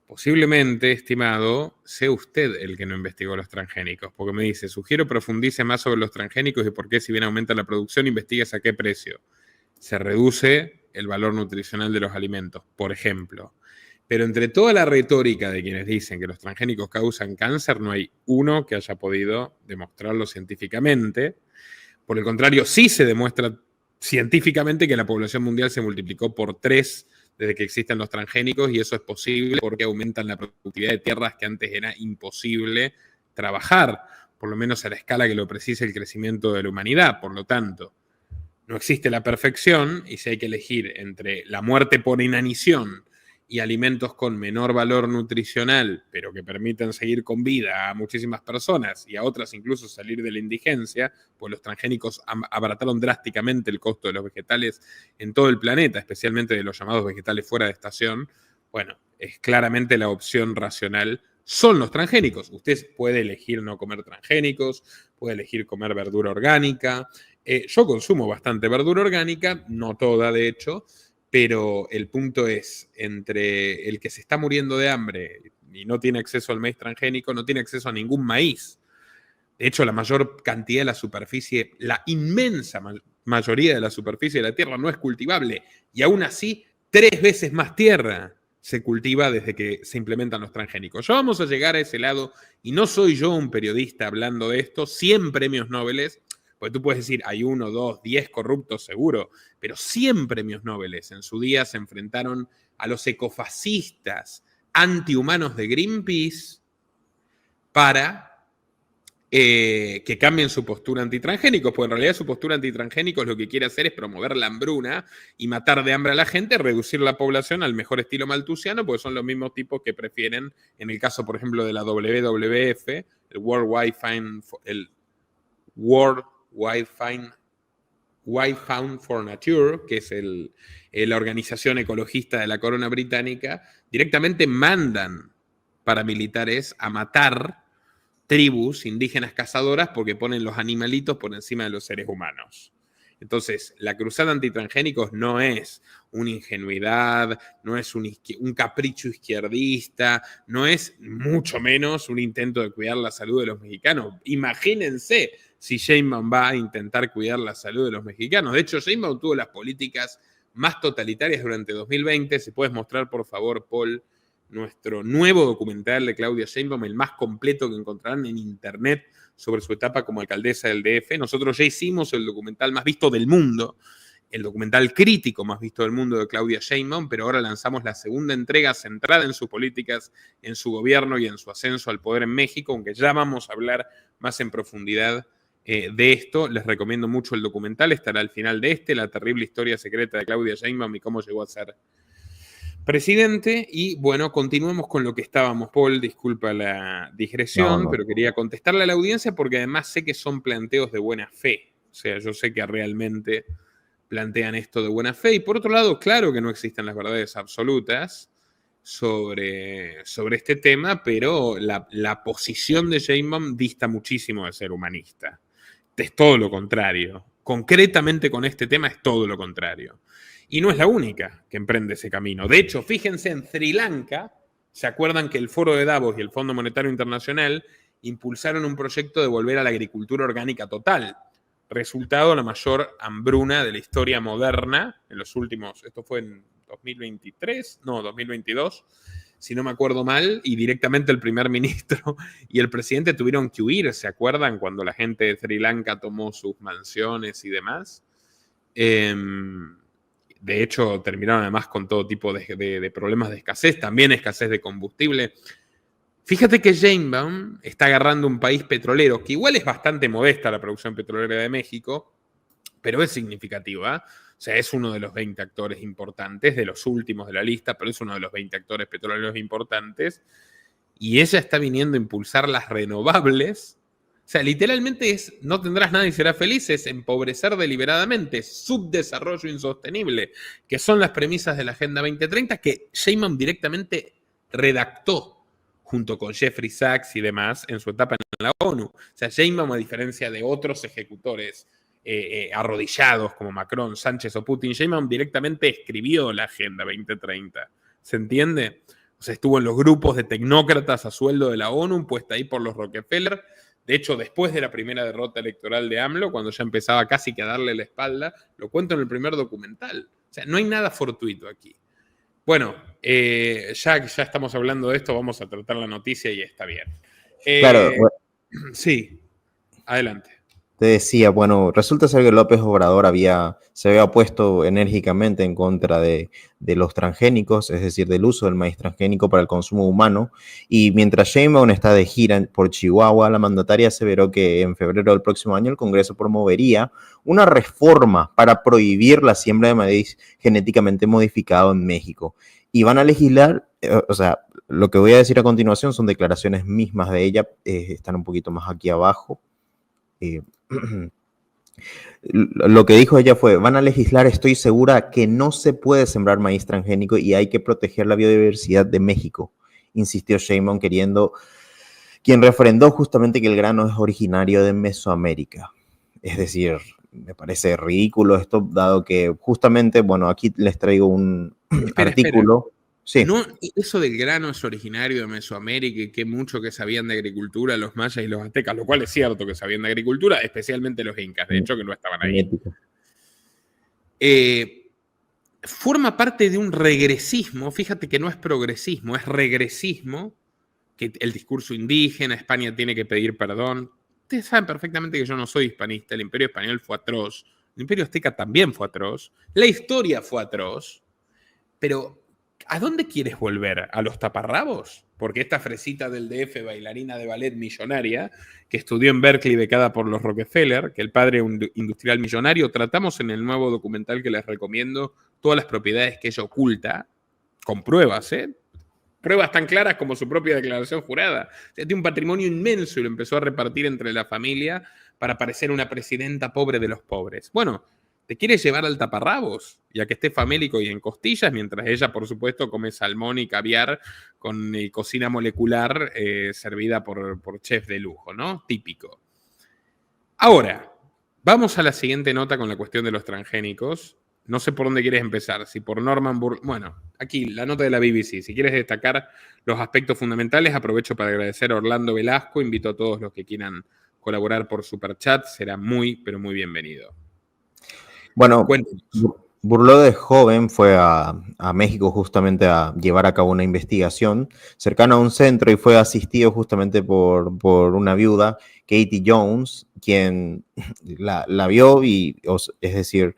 Posiblemente, estimado, sea usted el que no investigó los transgénicos, porque me dice, sugiero profundice más sobre los transgénicos y por qué si bien aumenta la producción, investigues a qué precio. Se reduce el valor nutricional de los alimentos, por ejemplo. Pero entre toda la retórica de quienes dicen que los transgénicos causan cáncer, no hay uno que haya podido demostrarlo científicamente. Por el contrario, sí se demuestra científicamente que la población mundial se multiplicó por 3 desde que existen los transgénicos, y eso es posible porque aumentan la productividad de tierras que antes era imposible trabajar, por lo menos a la escala que lo precisa el crecimiento de la humanidad. Por lo tanto, no existe la perfección, y si hay que elegir entre la muerte por inanición y alimentos con menor valor nutricional, pero que permiten seguir con vida a muchísimas personas y a otras incluso salir de la indigencia, pues los transgénicos abarataron drásticamente el costo de los vegetales en todo el planeta, especialmente de los llamados vegetales fuera de estación. Bueno, es claramente la opción racional son los transgénicos. Usted puede elegir no comer transgénicos, puede elegir comer verdura orgánica. Yo consumo bastante verdura orgánica, no toda de hecho, pero el punto es, entre el que se está muriendo de hambre y no tiene acceso al maíz transgénico, no tiene acceso a ningún maíz. De hecho, la mayor cantidad de la superficie, la inmensa mayoría de la superficie de la tierra no es cultivable, y aún así 3 veces más tierra se cultiva desde que se implementan los transgénicos. Ya vamos a llegar a ese lado, y no soy yo un periodista hablando de esto, 100 premios Nobel. Porque tú puedes decir, hay 1, 2, 10 corruptos seguro, pero 100 premios Nobel en su día se enfrentaron a los ecofascistas antihumanos de Greenpeace para que cambien su postura antitransgénicos, porque en realidad su postura antitransgénicos lo que quiere hacer es promover la hambruna y matar de hambre a la gente, reducir la población al mejor estilo maltusiano, porque son los mismos tipos que prefieren, en el caso, por ejemplo, de la WWF, el World Wide Fund for Nature, que es la organización ecologista de la corona británica, directamente mandan paramilitares a matar tribus indígenas cazadoras porque ponen los animalitos por encima de los seres humanos. Entonces, la cruzada antitransgénicos no es una ingenuidad, no es un capricho izquierdista, no es mucho menos un intento de cuidar la salud de los mexicanos. Imagínense si Sheinbaum va a intentar cuidar la salud de los mexicanos. De hecho, Sheinbaum tuvo las políticas más totalitarias durante 2020. Si puedes mostrar, por favor, Paul, nuestro nuevo documental de Claudia Sheinbaum, el más completo que encontrarán en internet sobre su etapa como alcaldesa del DF. Nosotros ya hicimos el documental más visto del mundo, el documental crítico más visto del mundo de Claudia Sheinbaum, pero ahora lanzamos la segunda entrega centrada en sus políticas, en su gobierno y en su ascenso al poder en México, aunque ya vamos a hablar más en profundidad de esto. Les recomiendo mucho el documental, estará al final de la terrible historia secreta de Claudia Sheinbaum y cómo llegó a ser presidente. Y bueno, continuemos con lo que estábamos, Paul, disculpa la digresión, pero quería contestarle a la audiencia porque además sé que son planteos de buena fe, o sea, yo sé que realmente plantean esto de buena fe, y por otro lado, claro que no existen las verdades absolutas sobre este tema, pero la posición de Sheinbaum dista muchísimo de ser humanista. Es todo lo contrario. Concretamente con este tema es todo lo contrario. Y no es la única que emprende ese camino. De hecho, fíjense en Sri Lanka, ¿se acuerdan que el Foro de Davos y el Fondo Monetario Internacional impulsaron un proyecto de volver a la agricultura orgánica total? Resultado, la mayor hambruna de la historia moderna en los últimos, esto fue en 2022, si no me acuerdo mal, y directamente el primer ministro y el presidente tuvieron que huir, ¿se acuerdan? Cuando la gente de Sri Lanka tomó sus mansiones y demás. De hecho, terminaron además con todo tipo de problemas de escasez, también escasez de combustible. Fíjate que Sheinbaum está agarrando un país petrolero, que igual es bastante modesta la producción petrolera de México, pero es significativa. O sea, es uno de los 20 actores importantes, de los últimos de la lista, pero es uno de los 20 actores petroleros importantes. Y ella está viniendo a impulsar las renovables. O sea, literalmente es, no tendrás nada y serás feliz, es empobrecer deliberadamente, subdesarrollo insostenible, que son las premisas de la Agenda 2030 que Sheinbaum directamente redactó junto con Jeffrey Sachs y demás en su etapa en la ONU. O sea, Sheinbaum, a diferencia de otros ejecutores arrodillados como Macron, Sánchez o Putin, Sheinbaum directamente escribió la Agenda 2030. ¿Se entiende? O sea, estuvo en los grupos de tecnócratas a sueldo de la ONU, puesta ahí por los Rockefeller. De hecho, después de la primera derrota electoral de AMLO, cuando ya empezaba casi que a darle la espalda, lo cuento en el primer documental. O sea, no hay nada fortuito aquí. Bueno, ya que ya estamos hablando de esto, vamos a tratar la noticia y está bien. Claro, Sí, adelante. te decía, bueno, resulta ser que López Obrador se había opuesto enérgicamente en contra de los transgénicos, es decir, del uso del maíz transgénico para el consumo humano. Y mientras Sheinbaum está de gira por Chihuahua, la mandataria aseveró que en febrero del próximo año el Congreso promovería una reforma para prohibir la siembra de maíz genéticamente modificado en México. Y van a legislar, o sea, lo que voy a decir a continuación son declaraciones mismas de ella, están un poquito más aquí abajo. Lo que dijo ella fue, van a legislar, estoy segura que no se puede sembrar maíz transgénico y hay que proteger la biodiversidad de México, insistió Sheinbaum, quien refrendó justamente que el grano es originario de Mesoamérica. Es decir, me parece ridículo esto, dado que justamente, bueno, aquí les traigo un artículo. Sí. No, eso del grano es originario de Mesoamérica y que mucho que sabían de agricultura los mayas y los aztecas, lo cual es cierto que sabían de agricultura, especialmente los incas, de hecho que no estaban ahí. Forma parte de un regresismo, fíjate que no es progresismo, es regresismo, que el discurso indígena, España tiene que pedir perdón. Ustedes saben perfectamente que yo no soy hispanista, el imperio español fue atroz, el imperio azteca también fue atroz, la historia fue atroz, pero ¿a dónde quieres volver? ¿A los taparrabos? Porque esta fresita del DF, bailarina de ballet millonaria, que estudió en Berkeley becada por los Rockefeller, que el padre un industrial millonario, tratamos en el nuevo documental que les recomiendo todas las propiedades que ella oculta, con pruebas, pruebas tan claras como su propia declaración jurada. O sea, tiene un patrimonio inmenso y lo empezó a repartir entre la familia para parecer una presidenta pobre de los pobres. Bueno, te quieres llevar al taparrabos, ya que esté famélico y en costillas, mientras ella, por supuesto, come salmón y caviar con cocina molecular servida por chef de lujo, ¿no? Típico. Ahora, vamos a la siguiente nota con la cuestión de los transgénicos. No sé por dónde quieres empezar, si por Norman Borlaug. Bueno, aquí la nota de la BBC. Si quieres destacar los aspectos fundamentales, aprovecho para agradecer a Orlando Velasco. Invito a todos los que quieran colaborar por Superchat. Será muy, pero muy bienvenido. Bueno, Borlaug de joven fue a México justamente a llevar a cabo una investigación cercana a un centro y fue asistido justamente por una viuda, Katie Jones, quien la vio y, es decir,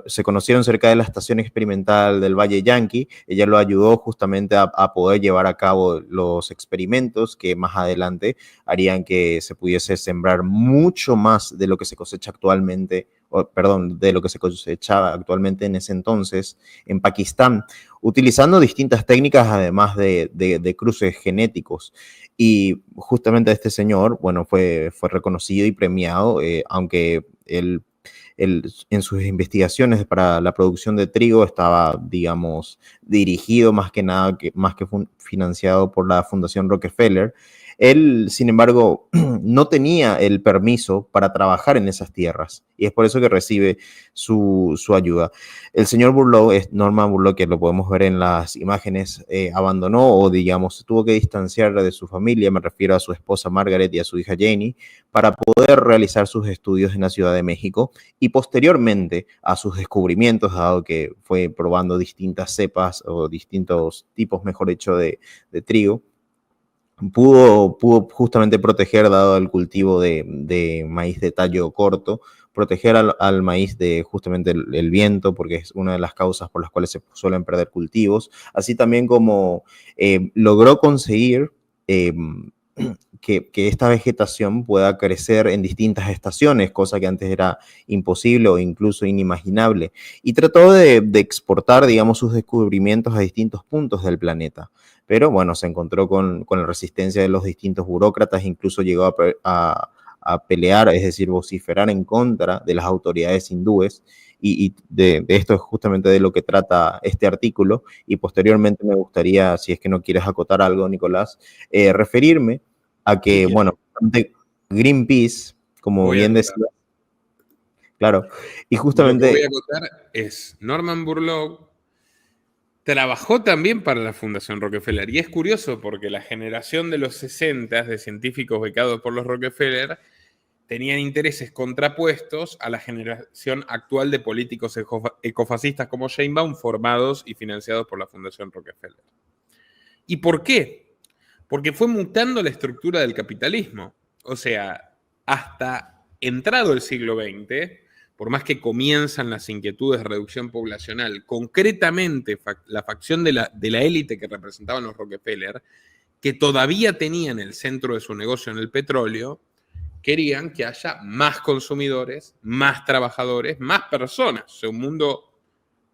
se conocieron cerca de la estación experimental del Valle Yankee. Ella lo ayudó justamente a poder llevar a cabo los experimentos que más adelante harían que se pudiese sembrar mucho más de lo que se cosecha actualmente, de lo que se cosechaba actualmente en ese entonces en Pakistán, utilizando distintas técnicas además de cruces genéticos. Y justamente este señor, bueno, fue reconocido y premiado, aunque él en sus investigaciones para la producción de trigo estaba, digamos, dirigido más que nada, más que financiado por la Fundación Rockefeller. Él, sin embargo, no tenía el permiso para trabajar en esas tierras y es por eso que recibe su ayuda. El señor Borlaug, Norman Borlaug, que lo podemos ver en las imágenes, abandonó o, digamos, tuvo que distanciar de su familia, me refiero a su esposa Margaret y a su hija Janie, para poder realizar sus estudios en la Ciudad de México y posteriormente a sus descubrimientos, dado que fue probando distintas cepas o distintos tipos, mejor dicho, de trigo. Pudo justamente proteger, dado el cultivo de maíz de tallo corto, proteger al maíz de justamente el viento, porque es una de las causas por las cuales se suelen perder cultivos, así también como logró conseguir que esta vegetación pueda crecer en distintas estaciones, cosa que antes era imposible o incluso inimaginable, y trató de exportar, digamos, sus descubrimientos a distintos puntos del planeta. Pero bueno, se encontró con la resistencia de los distintos burócratas, incluso llegó a pelear, es decir, vociferar en contra de las autoridades hindúes, y de esto es justamente de lo que trata este artículo, y posteriormente me gustaría, si es que no quieres acotar algo, Nicolás, referirme a que, bueno, Greenpeace, como bien decía, claro, y justamente... Lo que voy a acotar es Norman Borlaug trabajó también para la Fundación Rockefeller. Y es curioso porque la generación de los 60 de científicos becados por los Rockefeller tenían intereses contrapuestos a la generación actual de políticos ecofascistas como Sheinbaum, formados y financiados por la Fundación Rockefeller. ¿Y por qué? Porque fue mutando la estructura del capitalismo. O sea, hasta entrado el siglo XX, por más que comienzan las inquietudes de reducción poblacional, concretamente la facción de la élite que representaban los Rockefeller, que todavía tenían el centro de su negocio en el petróleo, querían que haya más consumidores, más trabajadores, más personas, o sea, un mundo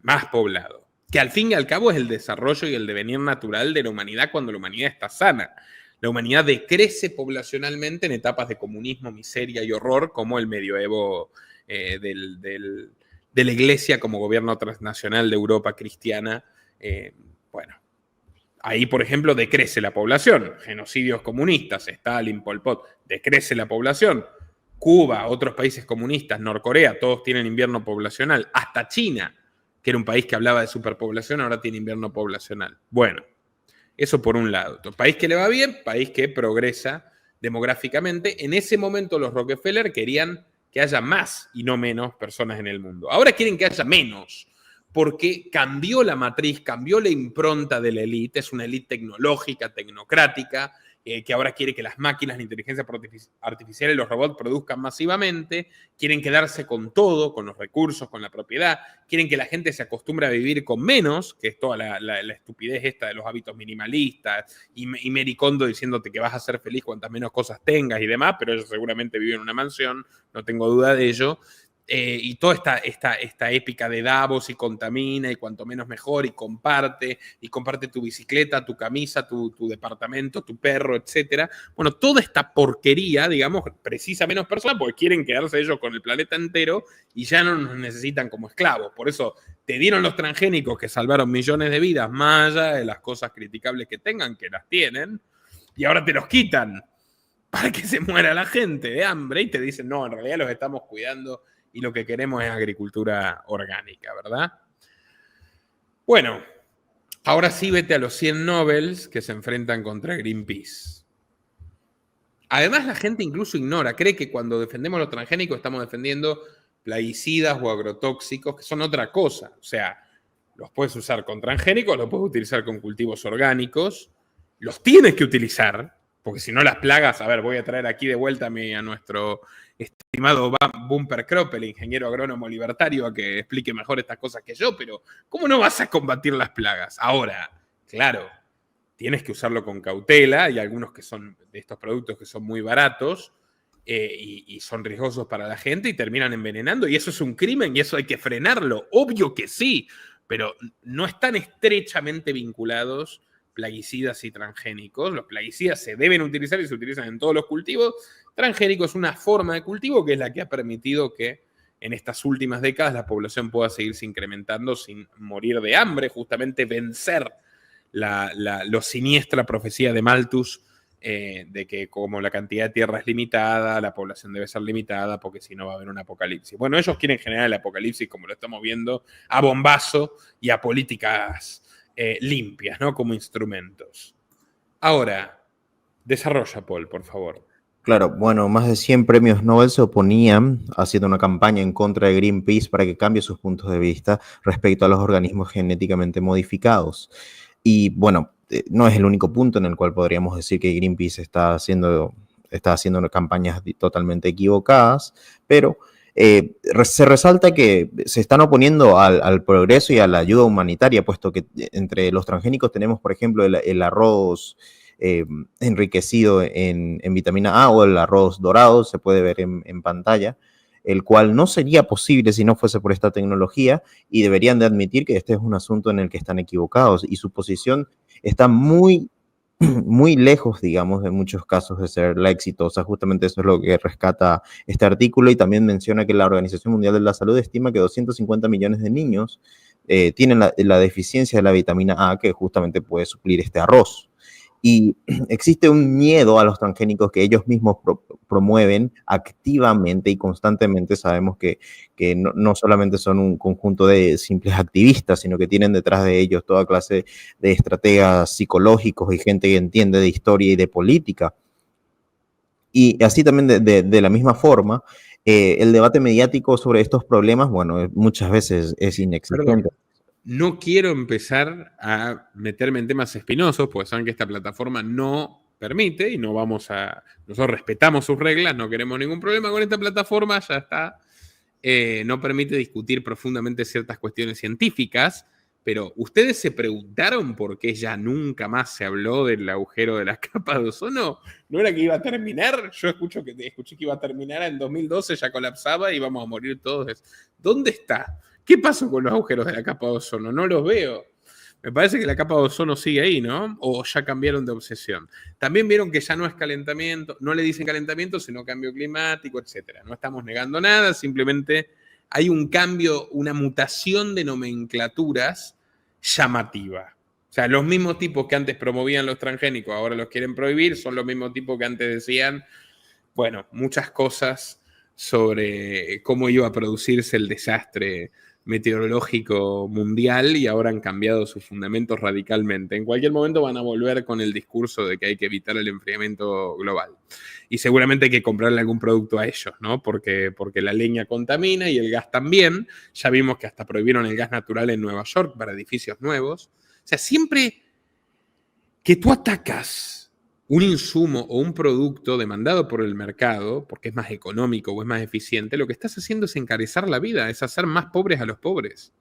más poblado, que al fin y al cabo es el desarrollo y el devenir natural de la humanidad cuando la humanidad está sana. La humanidad decrece poblacionalmente en etapas de comunismo, miseria y horror, como el medioevo de la Iglesia como gobierno transnacional de Europa cristiana. Bueno, ahí, por ejemplo, decrece la población. Genocidios comunistas, Stalin, Pol Pot, decrece la población. Cuba, otros países comunistas, Norcorea, todos tienen invierno poblacional. Hasta China, que era un país que hablaba de superpoblación, ahora tiene invierno poblacional. Bueno, eso por un lado. País que le va bien, país que progresa demográficamente. En ese momento los Rockefeller querían que haya más y no menos personas en el mundo. Ahora quieren que haya menos, porque cambió la matriz, cambió la impronta de la élite. Es una élite tecnológica, tecnocrática, que ahora quiere que las máquinas, la inteligencia artificial y los robots produzcan masivamente, quieren quedarse con todo, con los recursos, con la propiedad, quieren que la gente se acostumbre a vivir con menos, que es toda la estupidez esta de los hábitos minimalistas, y Marie Kondo diciéndote que vas a ser feliz cuantas menos cosas tengas y demás, pero ellos seguramente viven en una mansión, no tengo duda de ello. Y toda esta épica de Davos y contamina y cuanto menos mejor y comparte tu bicicleta, tu camisa, tu departamento, tu perro, etc. Bueno, toda esta porquería, digamos, precisa menos personas porque quieren quedarse ellos con el planeta entero y ya no nos necesitan como esclavos. Por eso te dieron los transgénicos que salvaron millones de vidas, más allá de las cosas criticables que tengan, que las tienen, y ahora te los quitan para que se muera la gente de hambre y te dicen, no, en realidad los estamos cuidando y lo que queremos es agricultura orgánica, ¿verdad? Bueno, ahora sí vete a los 100 Nobels que se enfrentan contra Greenpeace. Además, la gente incluso ignora, cree que cuando defendemos los transgénicos estamos defendiendo plaguicidas o agrotóxicos, que son otra cosa. O sea, los puedes usar con transgénicos, los puedes utilizar con cultivos orgánicos, los tienes que utilizar, porque si no las plagas, a ver, voy a traer aquí de vuelta a nuestro estimado Bumper Crop, el ingeniero agrónomo libertario, a que explique mejor estas cosas que yo, pero ¿cómo no vas a combatir las plagas? Ahora, claro, tienes que usarlo con cautela. Hay algunos que son de estos productos que son muy baratos y son riesgosos para la gente y terminan envenenando, y eso es un crimen y eso hay que frenarlo. Obvio que sí, pero no están estrechamente vinculados plaguicidas y transgénicos. Los plaguicidas se deben utilizar y se utilizan en todos los cultivos. Transgénico es una forma de cultivo que es la que ha permitido que en estas últimas décadas la población pueda seguirse incrementando sin morir de hambre, justamente vencer la siniestra profecía de Malthus de que como la cantidad de tierra es limitada, la población debe ser limitada porque si no va a haber un apocalipsis. Bueno, ellos quieren generar el apocalipsis, como lo estamos viendo, a bombazo y a políticas limpias, ¿no? Como instrumentos. Ahora, desarrolla, Paul, por favor. Claro, bueno, más de 100 premios Nobel se oponían haciendo una campaña en contra de Greenpeace para que cambie sus puntos de vista respecto a los organismos genéticamente modificados. Y bueno, no es el único punto en el cual podríamos decir que Greenpeace está haciendo campañas totalmente equivocadas, pero se resalta que se están oponiendo al progreso y a la ayuda humanitaria, puesto que entre los transgénicos tenemos, por ejemplo, el arroz enriquecido en vitamina A o el arroz dorado, se puede ver en pantalla, el cual no sería posible si no fuese por esta tecnología, y deberían de admitir que este es un asunto en el que están equivocados y su posición está muy, muy lejos, digamos, en muchos casos de ser la exitosa. Justamente eso es lo que rescata este artículo, y también menciona que la Organización Mundial de la Salud estima que 250 millones de niños tienen la deficiencia de la vitamina A que justamente puede suplir este arroz. Y existe un miedo a los transgénicos que ellos mismos promueven activamente y constantemente. Sabemos que no solamente son un conjunto de simples activistas, sino que tienen detrás de ellos toda clase de estrategas psicológicos y gente que entiende de historia y de política. Y así también de la misma forma, el debate mediático sobre estos problemas, bueno, muchas veces es inexistente. Perdón. No quiero empezar a meterme en temas espinosos, porque saben que esta plataforma no permite y no vamos a... Nosotros respetamos sus reglas, no queremos ningún problema con esta plataforma, ya está. No permite discutir profundamente ciertas cuestiones científicas, pero ¿ustedes se preguntaron por qué ya nunca más se habló del agujero de la capa de ozono? ¿No era que iba a terminar? Yo escuché que iba a terminar en 2012, ya colapsaba y íbamos a morir todos. ¿Dónde está? ¿Qué pasó con los agujeros de la capa de ozono? No los veo. Me parece que la capa de ozono sigue ahí, ¿no? O ya cambiaron de obsesión. También vieron que ya no es calentamiento, no le dicen calentamiento, sino cambio climático, etc. No estamos negando nada, simplemente hay un cambio, una mutación de nomenclaturas llamativa. O sea, los mismos tipos que antes promovían los transgénicos ahora los quieren prohibir, son los mismos tipos que antes decían, bueno, muchas cosas sobre cómo iba a producirse el desastre meteorológico mundial y ahora han cambiado sus fundamentos radicalmente. En cualquier momento van a volver con el discurso de que hay que evitar el enfriamiento global. Y seguramente hay que comprarle algún producto a ellos, ¿no? Porque la leña contamina y el gas también. Ya vimos que hasta prohibieron el gas natural en Nueva York para edificios nuevos. O sea, siempre que tú atacas un insumo o un producto demandado por el mercado, porque es más económico o es más eficiente, lo que estás haciendo es encarecer la vida, es hacer más pobres a los pobres.